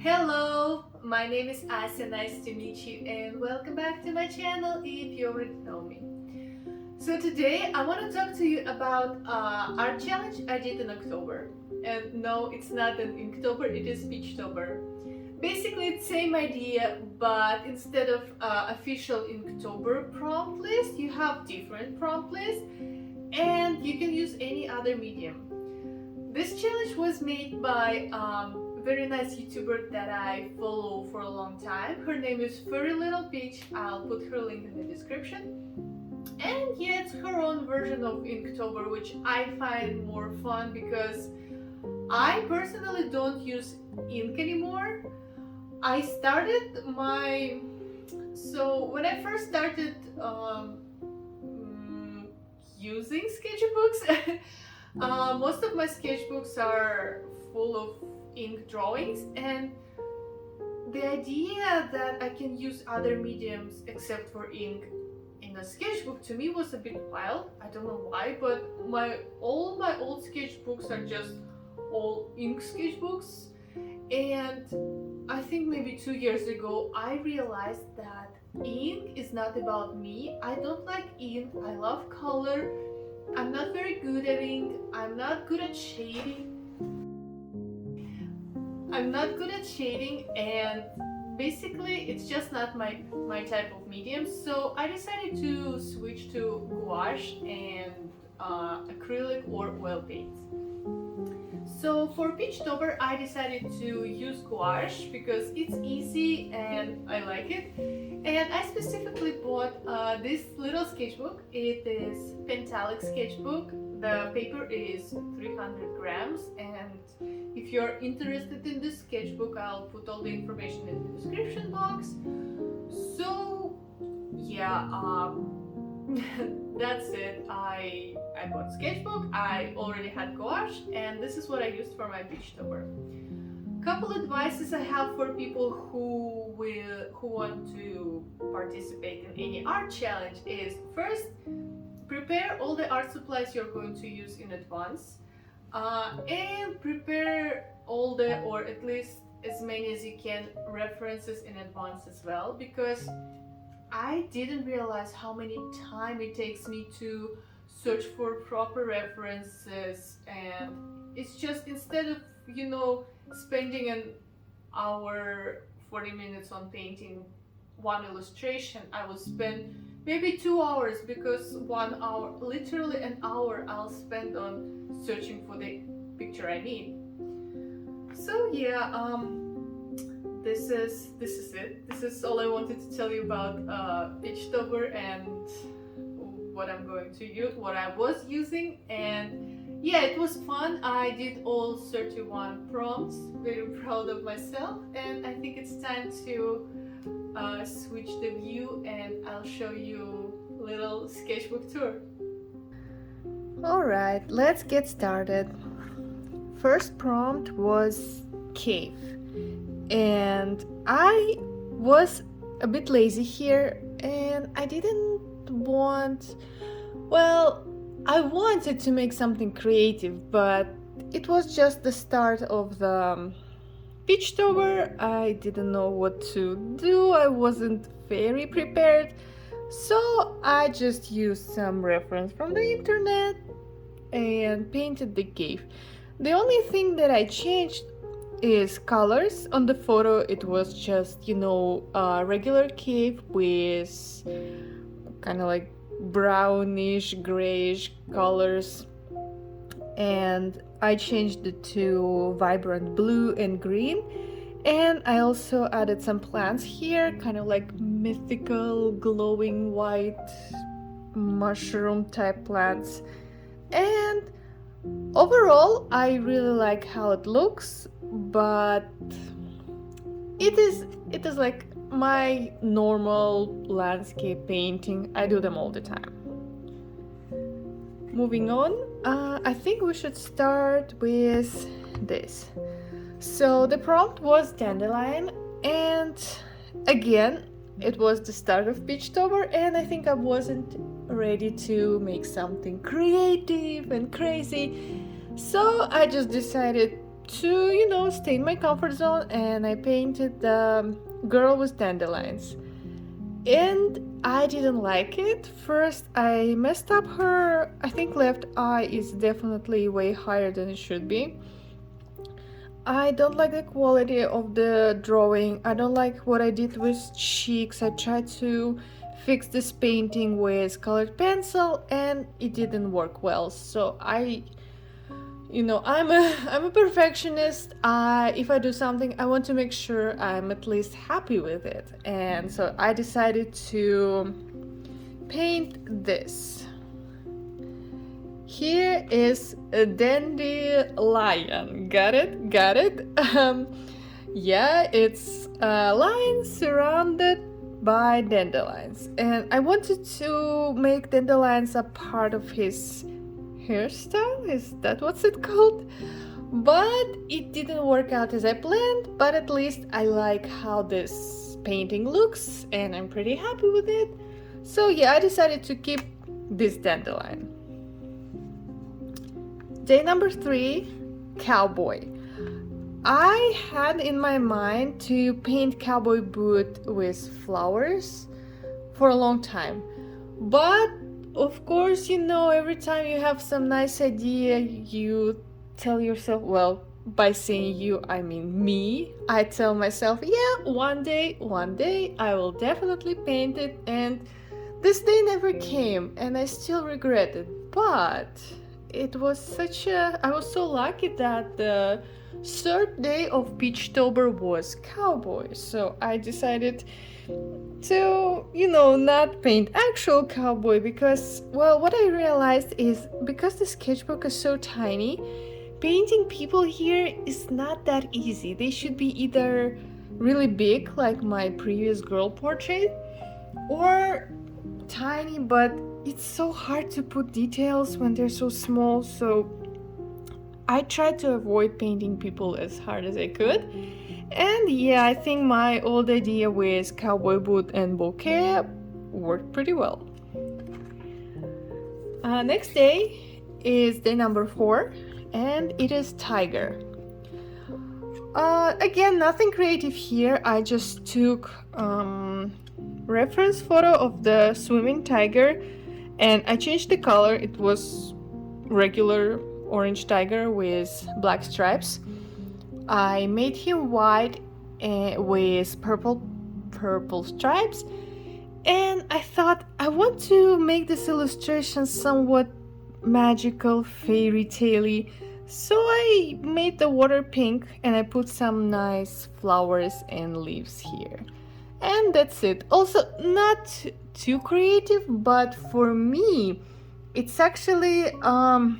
Hello, my name is Ася, nice to meet you and welcome back to my channel if you already know me. So today I want to talk to you about art challenge I did in October. And no, it's not in Inktober, it is Peachtober. Basically it's same idea, but instead of official Inktober prompt list, you have different prompt lists and you can use any other medium. This challenge was made by very nice YouTuber that I follow for a long time. Her name is Furry Little Peach. I'll put her link in the description. And yeah, it's her own version of Inktober, which I find more fun because I personally don't use ink anymore. When I first started using sketchbooks, most of my sketchbooks are full of ink drawings, and the idea that I can use other mediums except for ink in a sketchbook to me was a bit wild. I don't know why, but all my old sketchbooks are just all ink sketchbooks. And I think maybe 2 years ago I realized that ink is not about me. I don't like ink, I love color. I'm not very good at ink, I'm not good at shading, and basically it's just not my type of medium. So I decided to switch to gouache and acrylic or oil paints. So for Peachtober I decided to use gouache because it's easy and I like it. And I specifically bought this little sketchbook. It is Pentalic sketchbook. The paper is 300 grams, and if you're interested in this sketchbook, I'll put all the information in the description box. So yeah, that's it. I bought sketchbook, I already had gouache, and this is what I used for my Peachtober. Couple advices I have for people who want to participate in any art challenge is: first, prepare all the art supplies you're going to use in advance, and prepare all the, or at least as many as you can, references in advance as well, because I didn't realize how many time it takes me to search for proper references. And it's just, instead of spending an hour 40 minutes on painting one illustration, I will spend maybe 2 hours, because 1 hour, literally an hour, I'll spend on searching for the picture I need. So yeah, this is it. This is all I wanted to tell you about Peachtober and what I'm going to use, what I was using. And yeah, it was fun. I did all 31 prompts. Very proud of myself, and I think it's time to switch the view and I'll show you a little sketchbook tour. Alright, let's get started. First prompt was cave, and I was a bit lazy here and I didn't want, I wanted to make something creative, but it was just the start of the Peachtober. I didn't know what to do, I wasn't very prepared, so I just used some reference from the internet and painted the cave. The only thing that I changed is colors. On the photo it was just, a regular cave with kind of like brownish, grayish colors, and I changed it to vibrant blue and green. And I also added some plants here, kind of like mythical glowing white mushroom type plants. And overall I really like how it looks, but it is like my normal landscape painting. I do them all the time. Moving on, I think we should start with this. So the prompt was dandelion, and again it was the start of Peachtober, and I think I wasn't ready to make something creative and crazy, so I just decided to, stay in my comfort zone, and I painted the girl with dandelions. And I didn't like it. First, I messed up her. I think left eye is definitely way higher than it should be. I don't like the quality of the drawing. I don't like what I did with cheeks. I tried to fix this painting with colored pencil and it didn't work well. So I'm a perfectionist. If I do something, I want to make sure I'm at least happy with it. And so I decided to paint this. Here is a dandelion. Got it? Got it? Yeah, it's a lion surrounded by dandelions. And I wanted to make dandelions a part of his hairstyle. Is that what's it called? But it didn't work out as I planned, but at least I like how this painting looks and I'm pretty happy with it. So yeah, I decided to keep this dandelion. Day number 3, cowboy. I had in my mind to paint cowboy boot with flowers for a long time. But of course, every time you have some nice idea, you tell yourself, well, by saying you, I mean me, I tell myself, yeah, one day, I will definitely paint it. And this day never came and I still regret it. But it was I was so lucky that the third day of Peachtober was cowboy. So I decided to, not paint actual cowboy because, well, what I realized is because the sketchbook is so tiny, painting people here is not that easy. They should be either really big, like my previous girl portrait, or tiny, but it's so hard to put details when they're so small. So I tried to avoid painting people as hard as I could. And yeah, I think my old idea with cowboy boot and bouquet worked pretty well. Next day is day number 4, and it is tiger. Again, nothing creative here. I just took reference photo of the swimming tiger and I changed the color. It was regular orange tiger with black stripes. I made him white with purple stripes, and I thought I want to make this illustration somewhat magical, fairy tale-y. So I made the water pink and I put some nice flowers and leaves here. And that's it. Also, not too creative, but for me, it's actually a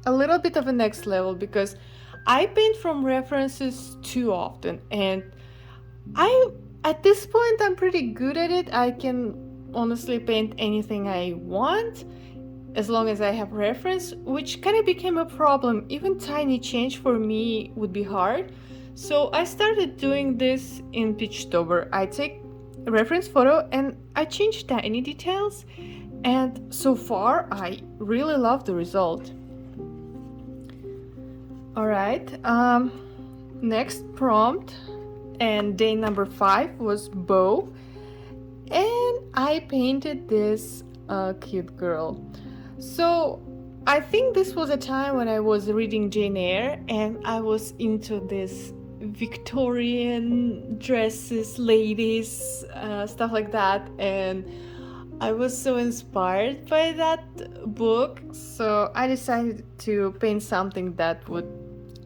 little bit of a next level because I paint from references too often, and at this point I'm pretty good at it. I can honestly paint anything I want as long as I have reference, which kind of became a problem. Even tiny change for me would be hard. So I started doing this in Peachtober. I take a reference photo and I change tiny details, and so far I really love the result. Alright, next prompt, and day number 5 was bow, and I painted this cute girl. So I think this was a time when I was reading Jane Eyre and I was into this Victorian dresses, ladies, stuff like that, and I was so inspired by that book, so I decided to paint something that would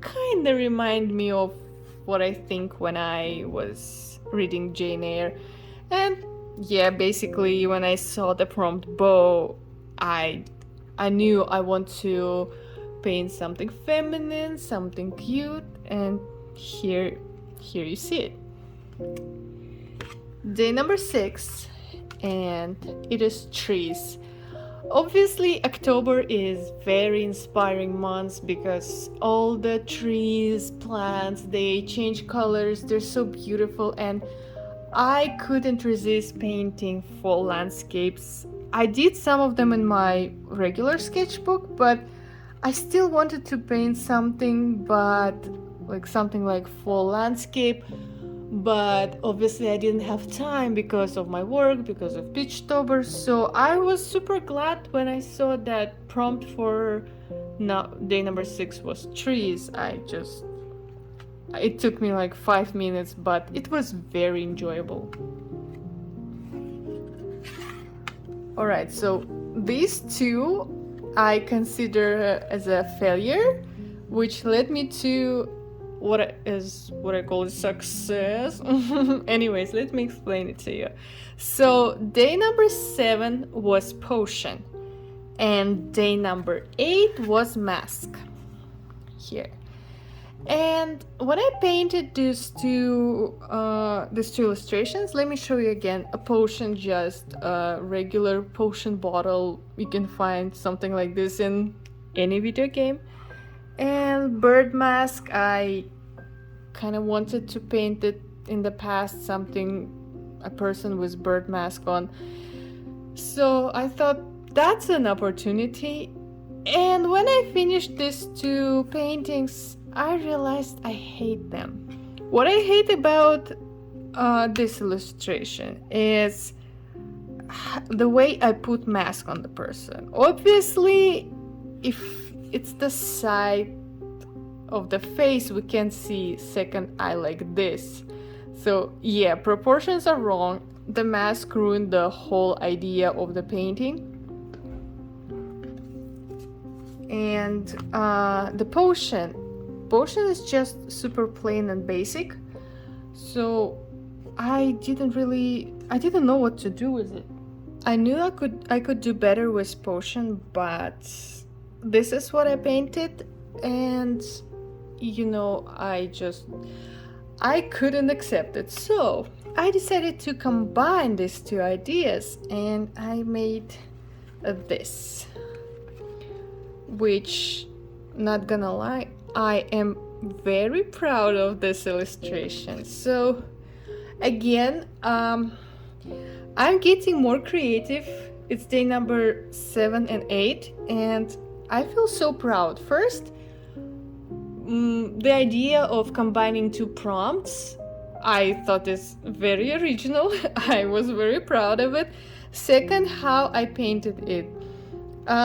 kind of remind me of what I think when I was reading Jane Eyre. And yeah, basically when I saw the prompt bow, I knew I want to paint something feminine, something cute, and here you see it. Day number 6, and it is trees. Obviously, October is very inspiring month because all the trees, plants, they change colors, they're so beautiful, and I couldn't resist painting fall landscapes. I did some of them in my regular sketchbook, but I still wanted to paint something, but like something like fall landscape, but obviously I didn't have time because of my work, because of Peachtober. So I was super glad when I saw that prompt for day number 6 was trees. It took me like 5 minutes, but it was very enjoyable. All right, so these two I consider as a failure, which led me to what I call success. Anyways, let me explain it to you. So day number 7 was potion, and day number 8 was mask. Here. And when I painted these two illustrations, let me show you again. A potion, just a regular potion bottle. You can find something like this in any video game. And bird mask, I kind of wanted to paint it in the past, a person with bird mask on. So I thought that's an opportunity. And when I finished these two paintings, I realized I hate them. What I hate about this illustration is the way I put mask on the person. Obviously, if it's the side of the face, we can see second eye like this. So yeah, proportions are wrong. The mask ruined the whole idea of the painting. And the potion is just super plain and basic, so I didn't know what to do with it. I knew I could do better with potion, but this is what I painted, and I couldn't accept it. So I decided to combine these two ideas, and I made this, which, not gonna lie, I am very proud of this illustration. So again, I'm getting more creative. It's day number 7 and 8, and I feel so proud. First, the idea of combining two prompts, I thought is very original. I was very proud of it. Second, how I painted it.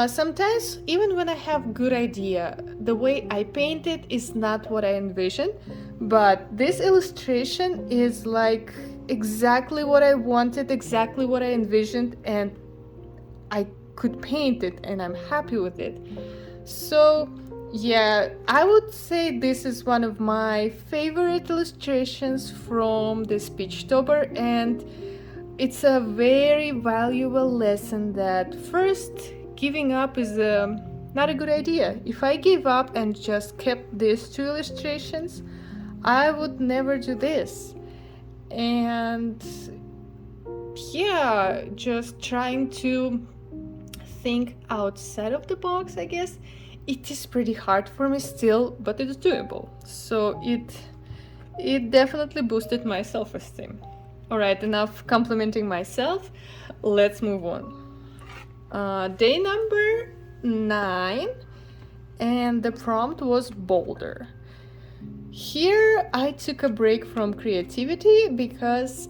Sometimes, even when I have good idea, the way I paint it is not what I envisioned, but this illustration is like exactly what I wanted, exactly what I envisioned, and I could paint it, and I'm happy with it. So yeah, I would say this is one of my favorite illustrations from this Peachtober, and it's a very valuable lesson that first, giving up is not a good idea. If I gave up and just kept these two illustrations, I would never do this. And yeah, just trying to think outside of the box, I guess. It is pretty hard for me still, but it's doable. So it definitely boosted my self-esteem. Alright, enough complimenting myself. Let's move on. Day number 9, and the prompt was boulder. Here I took a break from creativity because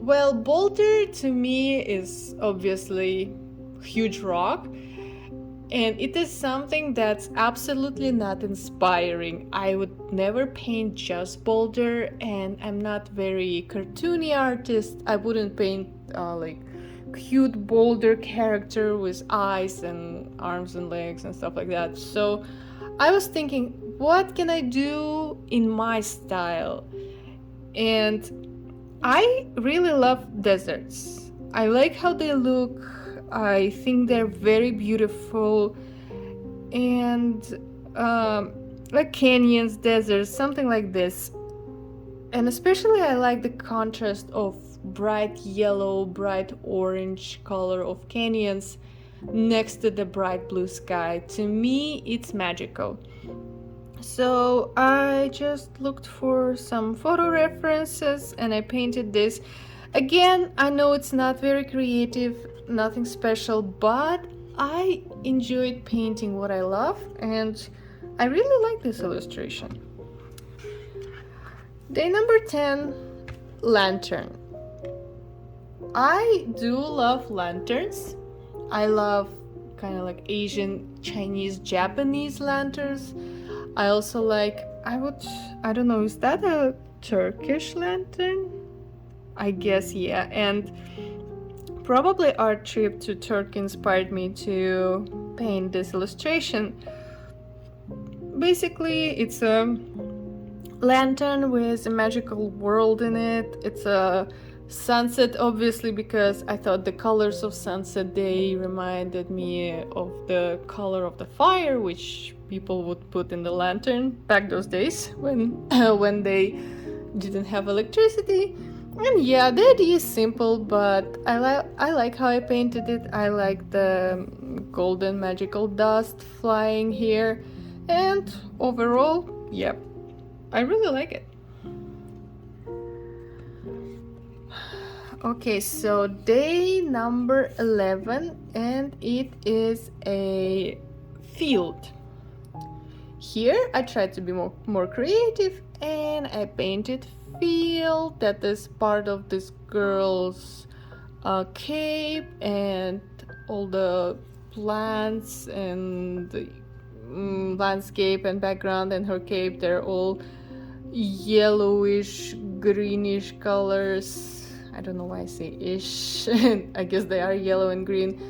boulder to me is obviously huge rock, and it is something that's absolutely not inspiring. I would never paint just boulder, and I'm not very cartoony artist. I wouldn't paint like cute boulder character with eyes and arms and legs and stuff like that. So I was thinking, what can I do in my style? And I really love deserts. I like how they look. I think they're very beautiful, and like canyons, deserts, something like this. And especially I like the contrast of bright yellow, bright orange color of canyons next to the bright blue sky. To me, it's magical. So I just looked for some photo references and I painted this. Again, I know it's not very creative, nothing special, but I enjoyed painting what I love, and I really like this illustration. Day number 10, lantern. I do love lanterns. I love kind of like Asian, Chinese, Japanese lanterns. I also like, I don't know, is that a Turkish lantern? I guess, yeah. And probably our trip to Turkey inspired me to paint this illustration. Basically, it's a lantern with a magical world in it. It's a sunset, obviously, because I thought the colors of sunset, they reminded me of the color of the fire, which people would put in the lantern back those days when when they didn't have electricity. And yeah, the idea is simple, but I like how I painted it. I like the golden magical dust flying here, and overall, yep, I really like it. Okay, so day number 11, and it is a field. Here I tried to be more creative, and I painted field that is part of this girl's cape, and all the plants and the landscape and background and her cape, they're all yellowish, greenish colors. I don't know why I say ish. I guess they are yellow and green.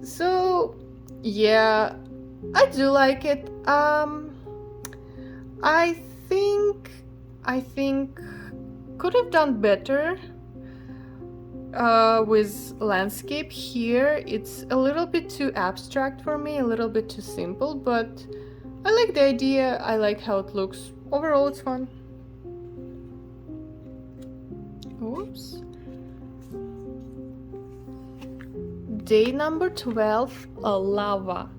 So yeah, I do like it. I think could have done better with landscape here. It's a little bit too abstract for me, a little bit too simple, but I like the idea. I like how it looks. Overall, it's fun. Oops. Day number 12, lava.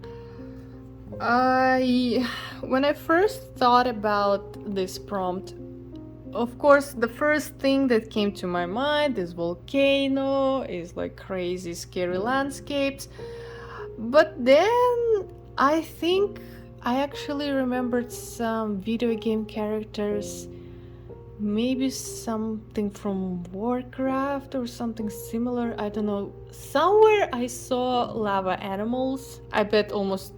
When I first thought about this prompt, of course, the first thing that came to my mind is volcano, is like crazy, scary landscapes. But then I think I actually remembered some video game characters, maybe something from Warcraft or something similar. I don't know. Somewhere I saw lava animals. I bet almost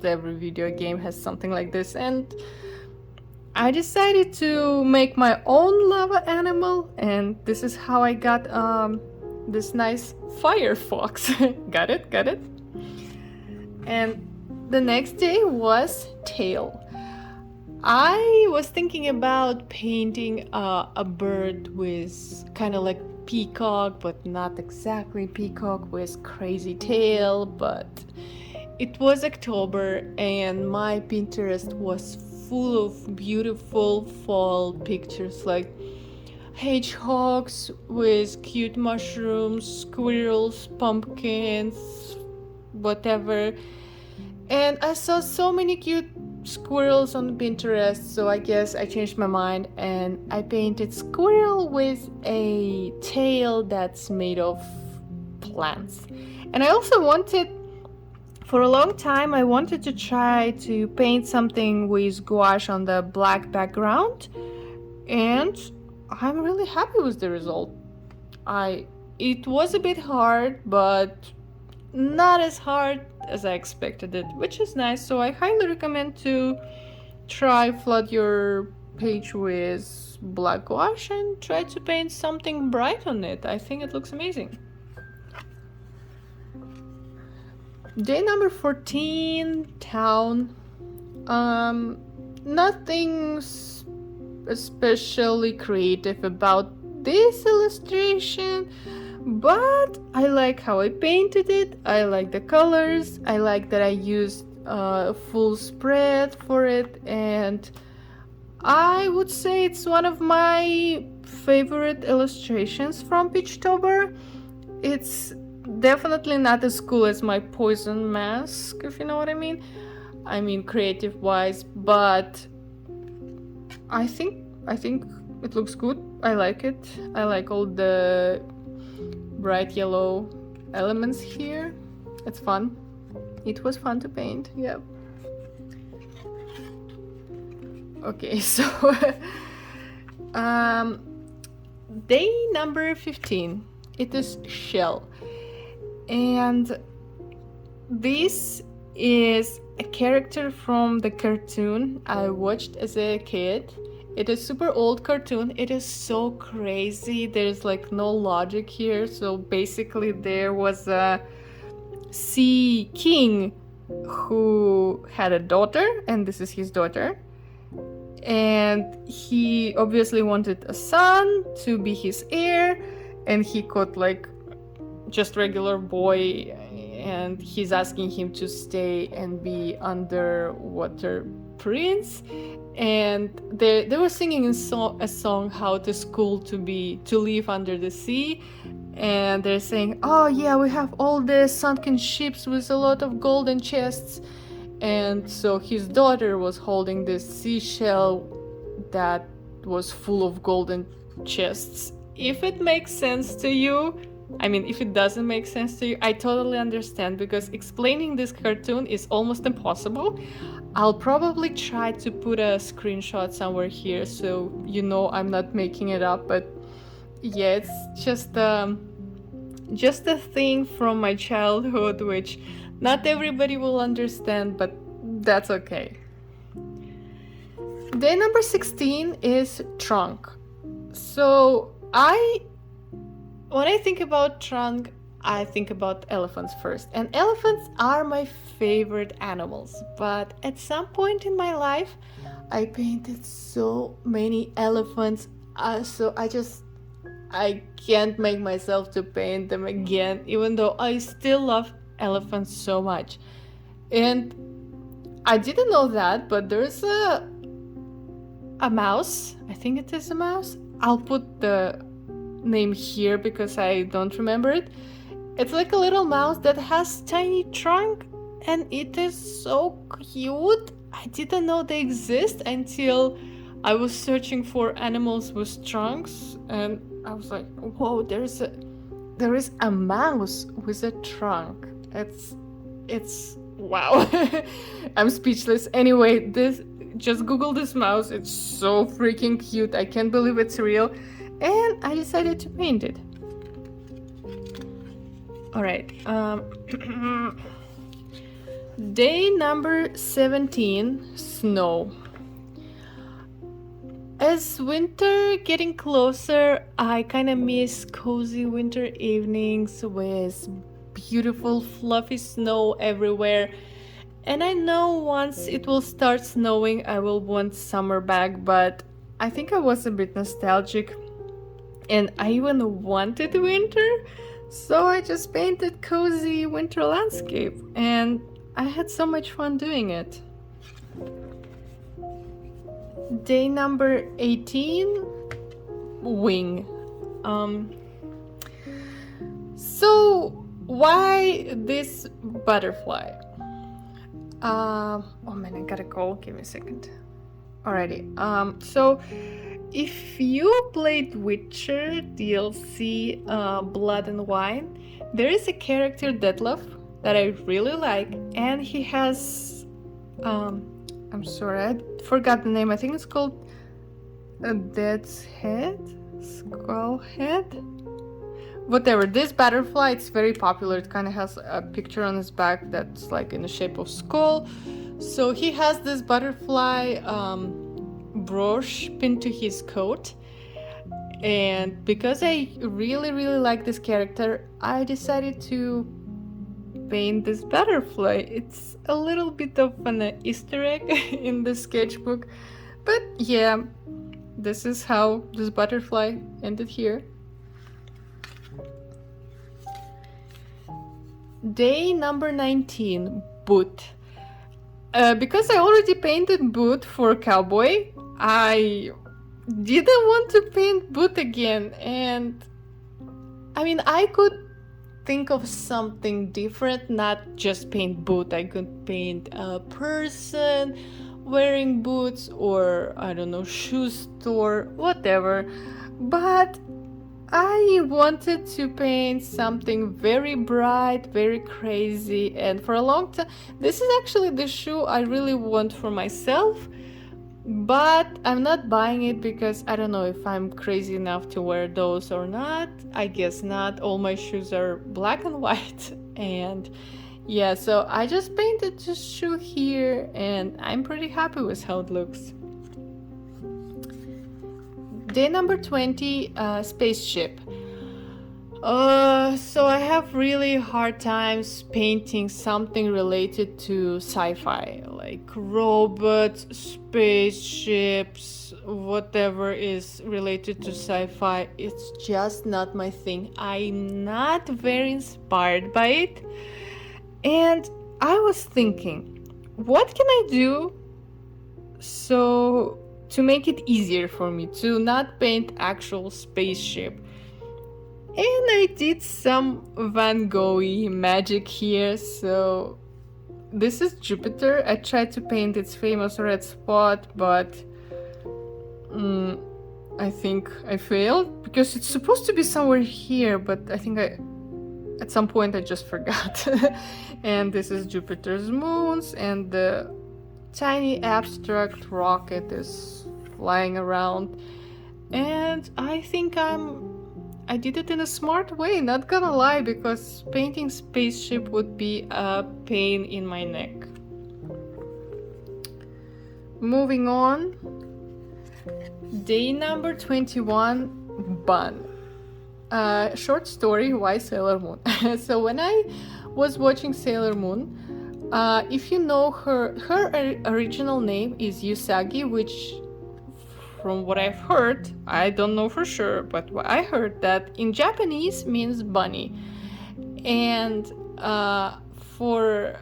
every video game has something like this, and I decided to make my own lava animal, and this is how I got this nice fire fox. Got it? And the next day was tail. I was thinking about painting a bird with kind of like peacock, but not exactly peacock, with crazy tail. But it was October and my Pinterest was full of beautiful fall pictures, like hedgehogs with cute mushrooms, squirrels, pumpkins, whatever. And I saw so many cute squirrels on Pinterest, so I guess I changed my mind and I painted squirrel with a tail that's made of plants. And I also wanted, for a long time, I wanted to try to paint something with gouache on the black background, and I'm really happy with the result. It was a bit hard, but not as hard as I expected it, which is nice. So I highly recommend to flood your page with black gouache and try to paint something bright on it. I think it looks amazing. Day number 14, town. Nothing especially creative about this illustration, but I like how I painted it. I like the colors. I like that I used a full spread for it, and I would say it's one of my favorite illustrations from Peachtober. It's definitely not as cool as my poison mask, if you know what I mean. I mean creative wise, but I think it looks good. I like it. I like all the bright yellow elements here. It's fun. It was fun to paint. Yeah. Okay, so day number 15. It is Shell. And this is a character from the cartoon I watched as a kid. It is super old cartoon. It is so crazy. There's like no logic here. So basically there was a sea king who had a daughter, and this is his daughter. And he obviously wanted a son to be his heir, and he caught like just regular boy, and he's asking him to stay and be underwater prince. And they were singing a song how to school to live under the sea. And they're saying, oh yeah, we have all the sunken ships with a lot of golden chests. And so his daughter was holding this seashell that was full of golden chests. If it makes sense to you, I mean, if it doesn't make sense to you, I totally understand, because explaining this cartoon is almost impossible. I'll probably try to put a screenshot somewhere here so you know I'm not making it up, but yeah, it's just a thing from my childhood which not everybody will understand, but that's okay. Day number 16 is trunk. So when I think about trunk, I think about elephants first. And elephants are my favorite animals. But at some point in my life, I painted so many elephants. So I can't make myself to paint them again, even though I still love elephants so much. And I didn't know that, but there's a mouse. I think it is a mouse. I'll put the name here because I don't remember it. It's like a little mouse that has tiny trunk, and it is so cute. I didn't know they exist until I was searching for animals with trunks, and I was like, whoa, there is a mouse with a trunk. It's wow. I'm speechless. Anyway, just Google this mouse. It's so freaking cute. I can't believe it's real. And I decided to paint it. All right. Day number 17, snow. As winter getting closer, I kind of miss cozy winter evenings with beautiful fluffy snow everywhere. And I know once it will start snowing, I will want summer back, but I think I was a bit nostalgic and I even wanted winter, so I just painted cozy winter landscape, and I had so much fun doing it. Day number 18, wing. So why this butterfly? Oh man, I gotta go. Give me a second. Alrighty. So if you played Witcher DLC Blood and Wine, there is a character Detlef that I really like, and he has I'm sorry, I forgot the name. I think it's called a Dead's Head? Skull Head? Whatever. This butterfly, it's very popular. It kind of has a picture on his back that's like in the shape of skull. So he has this butterfly brooch pinned to his coat. And because I really like this character, I decided to paint this butterfly. It's a little bit of an Easter egg in the sketchbook, but yeah, this is how this butterfly ended here. Day number 19, boot. Because I already painted boot for cowboy, I didn't want to paint boot again, and I mean, I could think of something different, not just paint boot. I could paint a person wearing boots, or I don't know, shoe store, whatever. But I wanted to paint something very bright, very crazy, and for a long time, this is actually the shoe I really want for myself, But I'm not buying it because I don't know if I'm crazy enough to wear those or not. I guess not. All my shoes are black and white. And yeah, so I just painted this shoe here and I'm pretty happy with how it looks. Day number 20, spaceship. So I have really hard times painting something related to sci-fi, like robots, spaceships, whatever is related to sci-fi. It's just not my thing. I'm not very inspired by it. And I was thinking, what can I do so to make it easier for me to not paint actual spaceship? And I did some Van Gogh magic here. So this is Jupiter. I tried to paint its famous red spot, but I think I failed because it's supposed to be somewhere here, but I think at some point I just forgot. And this is Jupiter's moons, and the tiny abstract rocket is flying around. And I think I did it in a smart way, not gonna lie, because painting spaceship would be a pain in my neck. Moving on, day number 21, Bun. Short story, why Sailor Moon? So when I was watching Sailor Moon, if you know her original name is Usagi, which from what I've heard, I don't know for sure, but what I heard that in Japanese means bunny. And for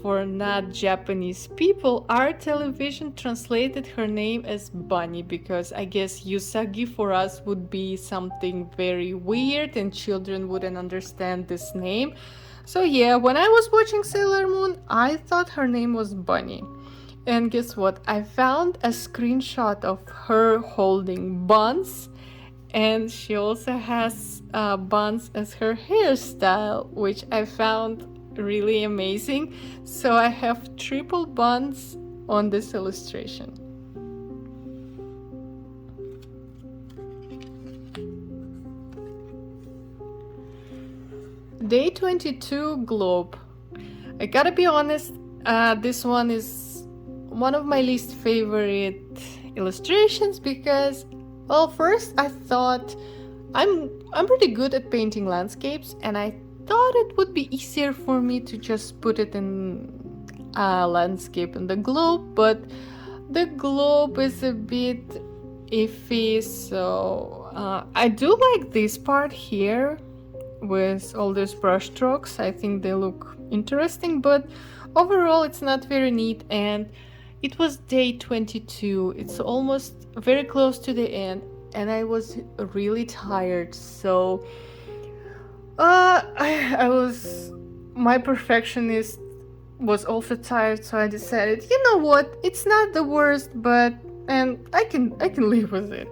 not Japanese people, our television translated her name as Bunny because I guess Usagi for us would be something very weird and children wouldn't understand this name. So yeah, when I was watching Sailor Moon, I thought her name was Bunny. And guess what? I found a screenshot of her holding buns, and she also has buns as her hairstyle, which I found really amazing. So I have triple buns on this illustration. Day 22, globe. I gotta be honest, this one is one of my least favorite illustrations because, well, first I thought I'm pretty good at painting landscapes, and I thought it would be easier for me to just put it in a landscape in the globe, but the globe is a bit iffy. So I do like this part here with all these brush strokes. I think they look interesting, but overall it's not very neat. And it was day 22. It's almost very close to the end, and I was really tired. So my perfectionist was also tired, so I decided, you know what, it's not the worst, and I can live with it.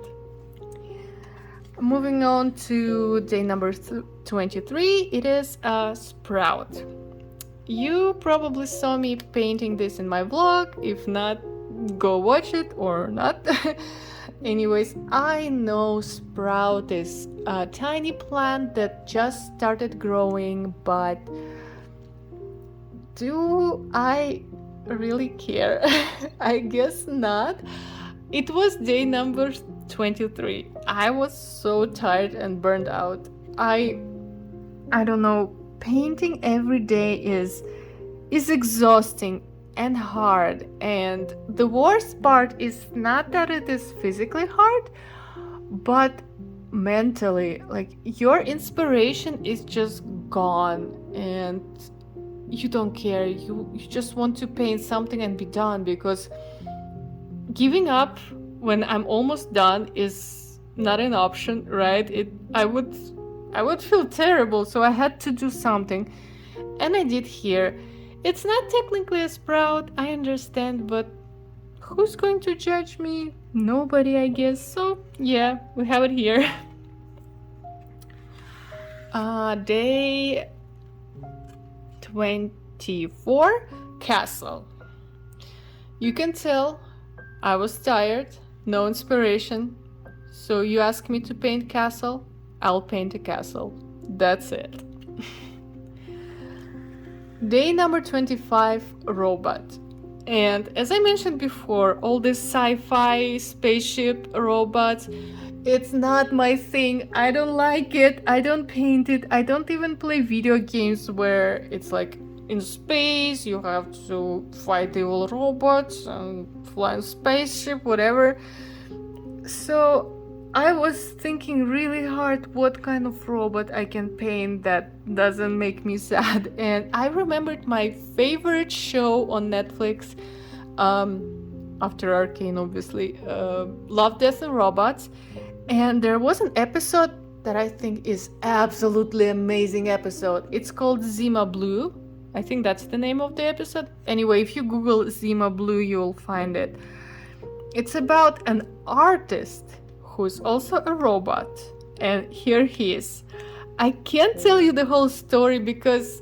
Moving on to day number 23, it is a sprout. You probably saw me painting this in my vlog. If not, go watch it or not. Anyways, I know sprout is a tiny plant that just started growing, but do I really care? I guess not. It was day number 23. I was so tired and burned out. I don't know, painting every day is exhausting and hard, and the worst part is not that it is physically hard, but mentally, like your inspiration is just gone and you don't care. You just want to paint something and be done, because giving up when I'm almost done is not an option, right? I would feel terrible, so I had to do something, and I did here. It's not technically a sprout, I understand, but who's going to judge me? Nobody, I guess. So yeah, we have it here. Day 24, castle. You can tell I was tired, no inspiration. So you ask me to paint castle, I'll paint a castle. That's it. Day number 25, robot. And as I mentioned before, all these sci-fi spaceship robots, it's not my thing. I don't like it. I don't paint it. I don't even play video games where it's like in space, you have to fight evil robots and fly in spaceship, whatever. So I was thinking really hard what kind of robot I can paint that doesn't make me sad. And I remembered my favorite show on Netflix, after Arcane obviously, Love, Death and Robots. And there was an episode that I think is absolutely amazing episode. It's called Zima Blue. I think that's the name of the episode. Anyway, if you Google Zima Blue, you'll find it. It's about an artist who's also a robot, and here he is. I can't tell you the whole story because,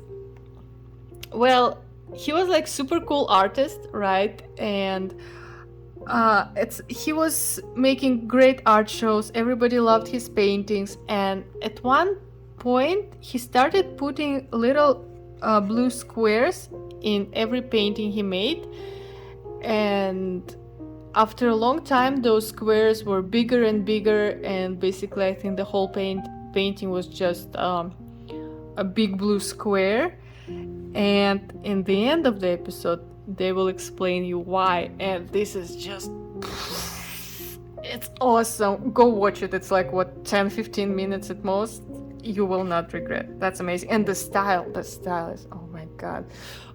well, he was like super cool artist, right? And he was making great art shows. Everybody loved his paintings, and at one point he started putting little blue squares in every painting he made, and after a long time those squares were bigger and bigger, and basically I think the whole painting was just a big blue square. And in the end of the episode they will explain you why, and this is just, it's awesome. Go watch it. It's like what, 10-15 minutes at most. You will not regret. That's amazing. And the style is, oh my god.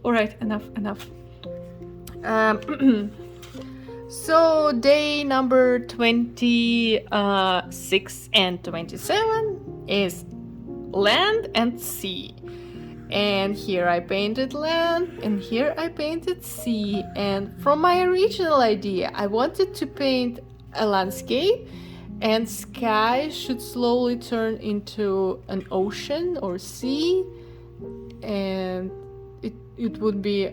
All right, enough. So day number 26 and 27 is land and sea. And here I painted land, and here I painted sea. And from my original idea, I wanted to paint a landscape, and sky should slowly turn into an ocean or sea, and it would be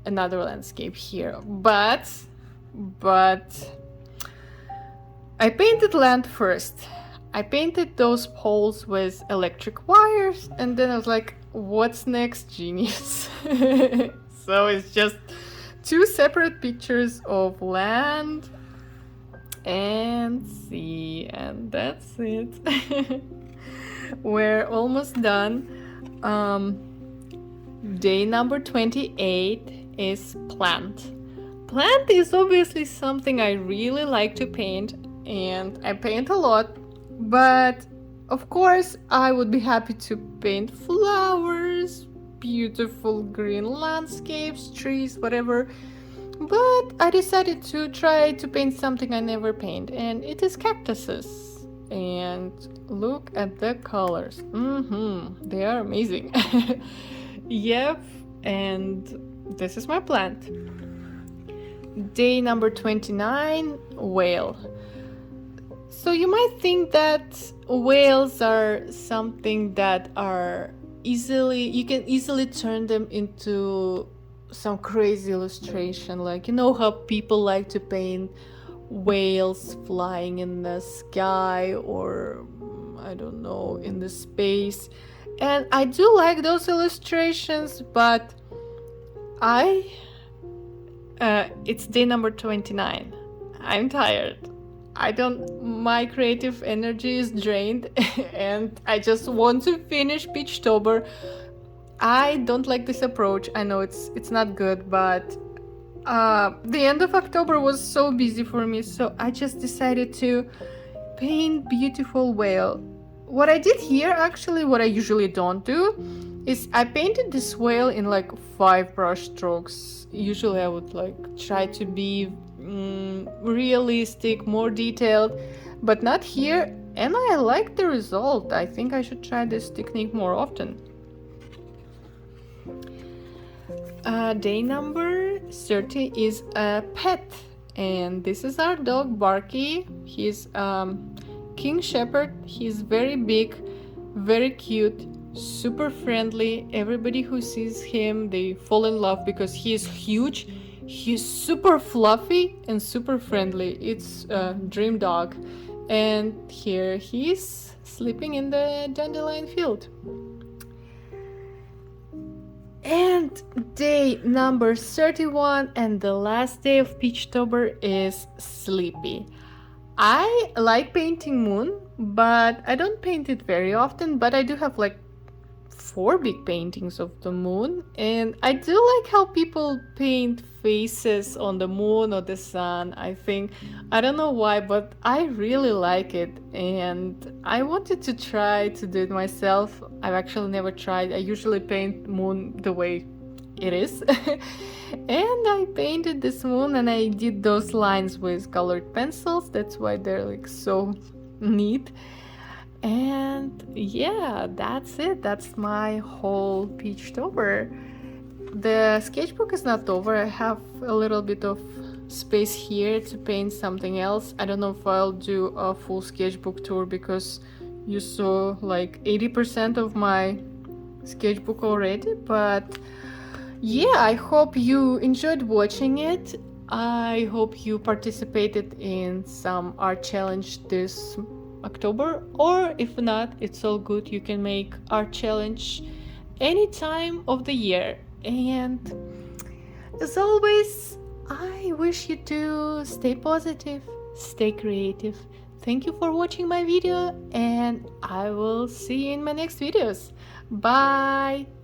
another landscape here. But I painted land first. I painted those poles with electric wires, and then I was like, what's next, genius? So it's just two separate pictures of land and sea, and that's it. We're almost done. Day number 28 is plant. Plant is obviously something I really like to paint, and I paint a lot, but of course I would be happy to paint flowers, beautiful green landscapes, trees, whatever. But I decided to try to paint something I never paint, and it is cactuses. And look at the colors. They are amazing. Yep, and this is my plant. Day number 29, whale. So you might think that whales are something that are you can easily turn them into some crazy illustration, like, you know how people like to paint whales flying in the sky, or I don't know, in the space. And I do like those illustrations, but it's day number 29. I'm tired. My creative energy is drained and I just want to finish Peachtober. I don't like this approach. I know it's not good, but the end of October was so busy for me, so I just decided to paint beautiful whale. What I did here, actually, what I usually don't do, is I painted this whale in like 5 brush strokes. Usually I would like try to be realistic, more detailed, but not here, and I like the result. I think I should try this technique more often. Day number 30 is a pet, and this is our dog Barky. He's King Shepherd. He's very big, very cute, super friendly. Everybody who sees him, they fall in love because he is huge. He's super fluffy and super friendly. It's a dream dog. And here he's sleeping in the dandelion field. And day number 31 and the last day of Peachtober is Sleepy. I like painting moon, but I don't paint it very often, but I do have like 4 big paintings of the moon, and I do like how people paint faces on the moon or the sun. I don't know why, but I really like it, and I wanted to try to do it myself. I've actually never tried. I usually paint moon the way it is. And I painted this moon and I did those lines with colored pencils. That's why they're like so neat. And yeah, that's it. That's my whole Peachtober. The sketchbook is not over. I have a little bit of space here to paint something else. I don't know if I'll do a full sketchbook tour because you saw like 80% of my sketchbook already, but yeah, I hope you enjoyed watching it. I hope you participated in some art challenge this October, or if not, it's all good. You can make art challenge any time of the year. And as always, I wish you to stay positive, stay creative. Thank you for watching my video, and I will see you in my next videos. Bye!